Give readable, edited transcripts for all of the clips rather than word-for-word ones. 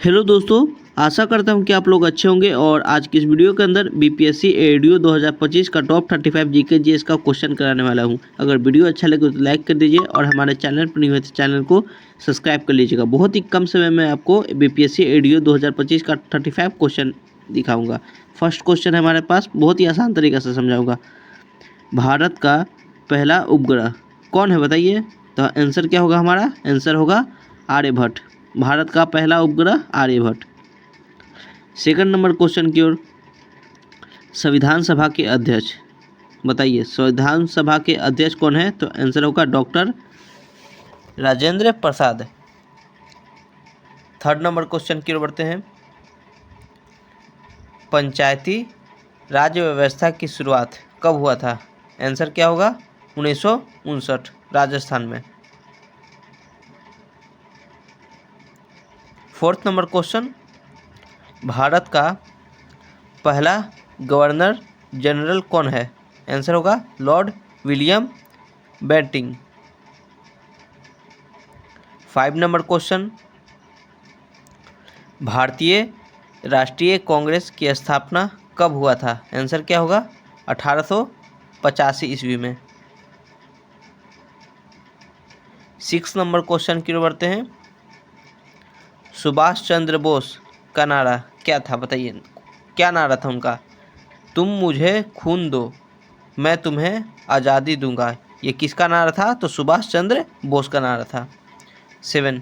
Hello दोस्तों, आशा करता हूं कि आप लोग अच्छे होंगे। और आज की इस वीडियो के अंदर बीपीएससी एडीओ 2025 का टॉप 35 जीके जीएस का क्वेश्चन कराने वाला हूं। अगर वीडियो अच्छा लगे तो लाइक कर दीजिए और हमारे चैनल पर नहीं हुए तो चैनल को सब्सक्राइब कर लीजिएगा। बहुत ही कम समय में आपको बीपीएससी एडीओ 2025 का 35 क्वेश्चन दिखाऊँगा। फर्स्ट क्वेश्चन है हमारे पास, बहुत ही आसान तरीके से समझाऊँगा। भारत का पहला उपग्रह कौन है बताइए? तो आंसर क्या होगा हमारा? आंसर होगा आर्यभट्ट। भारत का पहला उपग्रह आर्यभट्ट। सेकंड नंबर क्वेश्चन की ओर, संविधान सभा के अध्यक्ष बताइए, संविधान सभा के अध्यक्ष कौन है? तो आंसर होगा doctor Rajendra Prasad. Third number question की ओर बढ़ते हैं। पंचायती राज व्यवस्था की शुरुआत कब हुआ था? आंसर क्या होगा? 1959 राजस्थान में। फोर्थ नंबर क्वेश्चन, भारत का पहला गवर्नर जनरल कौन है? आंसर होगा Lord William Bentinck. 5 number question, भारतीय राष्ट्रीय कांग्रेस की स्थापना कब हुआ था? आंसर क्या होगा? 1885 ईस्वी में। 6 नंबर क्वेश्चन की ओर बढ़ते हैं। सुभाष चंद्र बोस का नारा क्या था बताइए? क्या नारा था उनका? तुम मुझे खून दो, मैं तुम्हें आज़ादी दूंगा। ये किसका नारा था? तो सुभाष चंद्र बोस का नारा था। 7,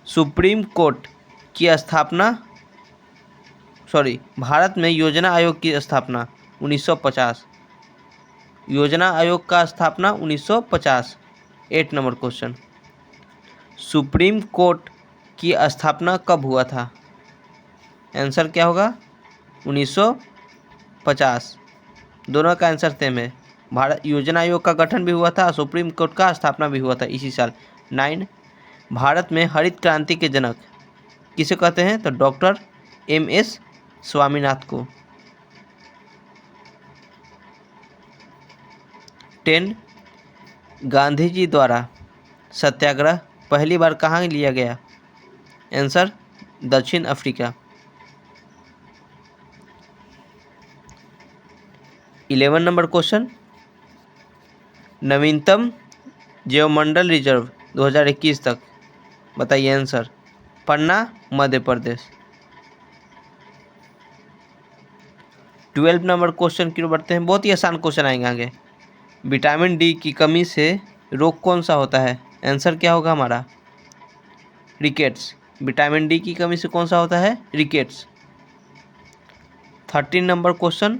सुप्रीम कोर्ट की स्थापना भारत में योजना आयोग की स्थापना 1950। योजना आयोग का स्थापना 1950। 8 नंबर क्वेश्चन, सुप्रीम कोर्ट की स्थापना कब हुआ था? आंसर क्या होगा? 1950। दोनों का आंसर सेम है। भारत योजना आयोग का गठन भी हुआ था, सुप्रीम कोर्ट का स्थापना भी हुआ था इसी साल। 9, भारत में हरित क्रांति के जनक किसे कहते हैं? तो डॉक्टर एम.एस. स्वामीनाथन को। 10, गांधी जी द्वारा सत्याग्रह पहली बार कहाँ लिया गया? आंसर दक्षिण अफ्रीका। 11 नंबर क्वेश्चन, नवीनतम जैवमंडल रिजर्व 2021 तक बताइए आंसर। पन्ना, मध्य प्रदेश। 12 नंबर क्वेश्चन की ओर बढ़ते हैं। बहुत ही आसान क्वेश्चन आएंगे आगे। विटामिन डी की कमी से रोग कौन सा होता है? आंसर क्या होगा हमारा? रिकेट्स। विटामिन डी की कमी से कौन सा होता है? Rickets. 13 number question,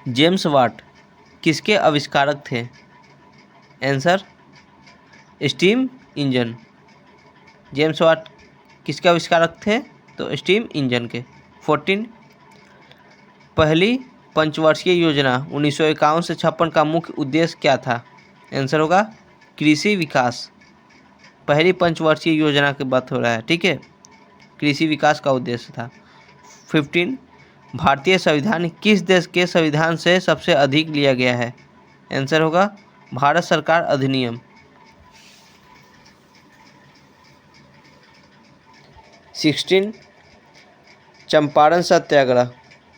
James Watt किसके आविष्कारक थे? Answer steam engine. James Watt किसके आविष्कारक थे? तो स्टीम इंजन के। 14, पहली पंचवर्षीय योजना 1951 से 56 का मुख्य उद्देश्य क्या था? आंसर होगा कृषि विकास। पहली पंचवर्षीय योजना की बात हो रहा है, ठीक है। कृषि विकास का उद्देश्य था। 15, भारतीय संविधान किस देश के संविधान से सबसे अधिक लिया गया है? आंसर होगा भारत सरकार अधिनियम। 16, चंपारण सत्याग्रह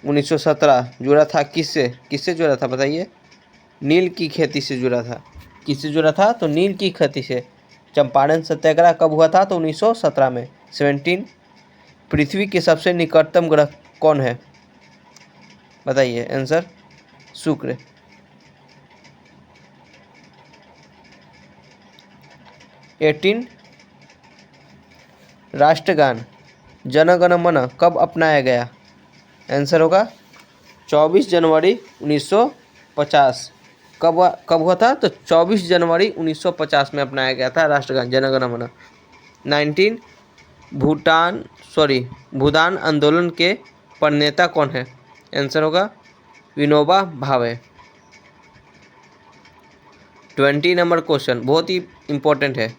1917 जुड़ा था किससे? किससे जुड़ा था बताइए? नील की खेती से जुड़ा था। किससे जुड़ा था? तो नील की खेती से। चंपारण सत्याग्रह कब हुआ था? तो 1917 में। 17, पृथ्वी के सबसे निकटतम ग्रह कौन है बताइए? आंसर शुक्र। 18, राष्ट्रगान जन गण मन कब अपनाया गया? आंसर होगा 24 जनवरी 1950। कब हुआ था? तो 24 जनवरी 1950 में अपनाया गया था राष्ट्रगान जन गण मन। 19, भूदान आंदोलन के प्रणेता कौन है? आंसर होगा विनोबा भावे। 20 नंबर क्वेश्चन बहुत ही इंपॉर्टेंट है।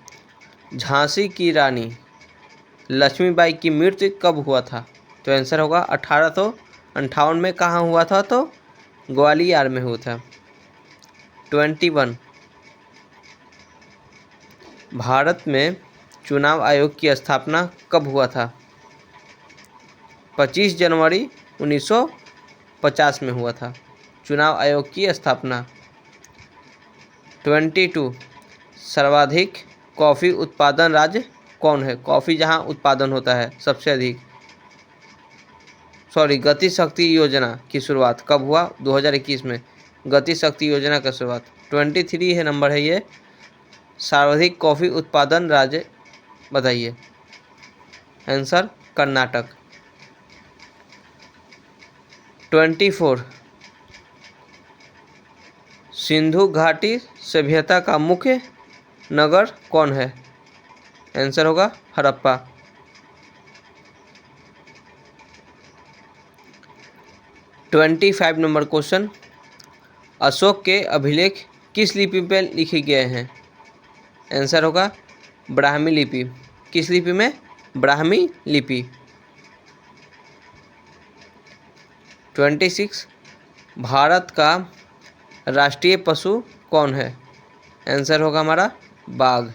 झांसी की रानी लक्ष्मीबाई की मृत्यु कब हुआ था? तो आंसर होगा 1858 में। कहाँ हुआ था? तो ग्वालियर में हुआ था। 21, भारत में चुनाव आयोग की स्थापना कब हुआ था? 25 जनवरी 1950 में हुआ था चुनाव आयोग की स्थापना। 22 सर्वाधिक कॉफ़ी उत्पादन राज्य कौन है? कॉफ़ी जहां उत्पादन होता है सबसे अधिक, गति शक्ति योजना की शुरुआत कब हुआ? 2021 में गति शक्ति योजना का शुरुआत। 23 है नंबर है ये, सर्वाधिक कॉफ़ी उत्पादन राज्य बताइए। आंसर कर्नाटक। 24 सिंधु घाटी सभ्यता का मुख्य नगर कौन है? आंसर होगा हड़प्पा। 25 नंबर क्वेश्चन, अशोक के अभिलेख किस लिपि में लिखे गए हैं? आंसर होगा ब्राह्मी लिपि। किस लिपि में? ब्राह्मी लिपि। 26 भारत का राष्ट्रीय पशु कौन है? आंसर होगा हमारा बाघ।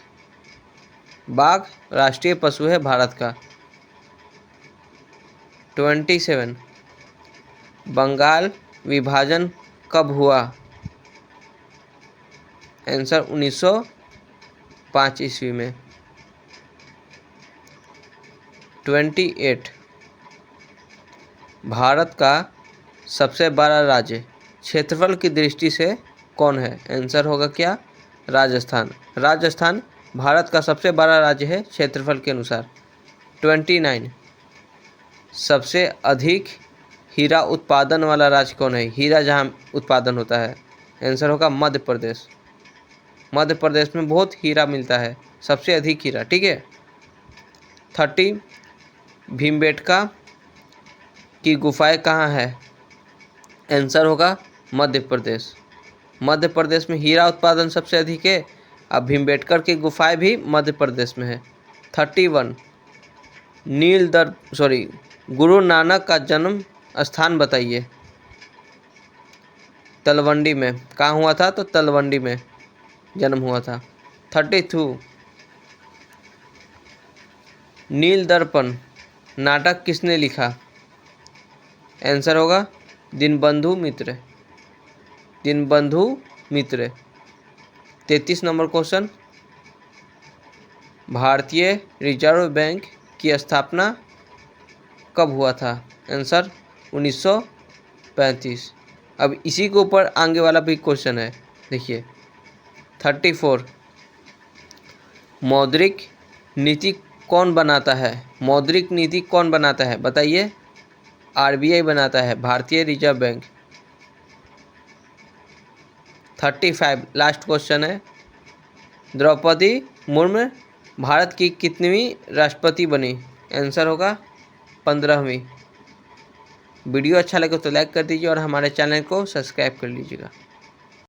बाघ राष्ट्रीय पशु है भारत का। 27 बंगाल विभाजन कब हुआ? आंसर 1905 ईस्वी में। 28 भारत का सबसे बड़ा राज्य क्षेत्रफल की दृष्टि से कौन है? आंसर होगा क्या? राजस्थान। राजस्थान भारत का सबसे बड़ा राज्य है क्षेत्रफल के अनुसार। 29 सबसे अधिक हीरा उत्पादन वाला राज्य कौन है? हीरा जहां उत्पादन होता है, आंसर होगा मध्य प्रदेश। मध्य प्रदेश में बहुत हीरा मिलता है, सबसे अधिक हीरा, ठीक है। 30 भीमबेटका की गुफाएं कहाँ है? आंसर होगा मध्य प्रदेश। मध्य प्रदेश में हीरा उत्पादन सबसे अधिक है। अब भीमबेटकर की गुफाएं भी मध्य प्रदेश में है। 31 गुरु नानक का जन्म स्थान बताइए। तलवंडी में। कहाँ हुआ था? तो तलवंडी में जन्म हुआ था। 32 नील दर्पण नाटक किसने लिखा? आंसर होगा दीनबंधु मित्र। दीनबंधु मित्र। 33 नंबर क्वेश्चन, भारतीय रिजर्व बैंक की स्थापना कब हुआ था? आंसर 1935। अब इसी के ऊपर आगे वाला भी क्वेश्चन है, देखिए। 34 मौद्रिक नीति कौन बनाता है? मौद्रिक नीति कौन बनाता है बताइए। आरबीआई बनाता है, भारतीय रिजर्व बैंक। 35 लास्ट क्वेश्चन है, द्रौपदी मुर्मू भारत की कितनीवीं राष्ट्रपति बनी? आंसर होगा 15वीं। वीडियो अच्छा लगे तो लाइक कर दीजिए और हमारे चैनल को सब्सक्राइब कर लीजिएगा।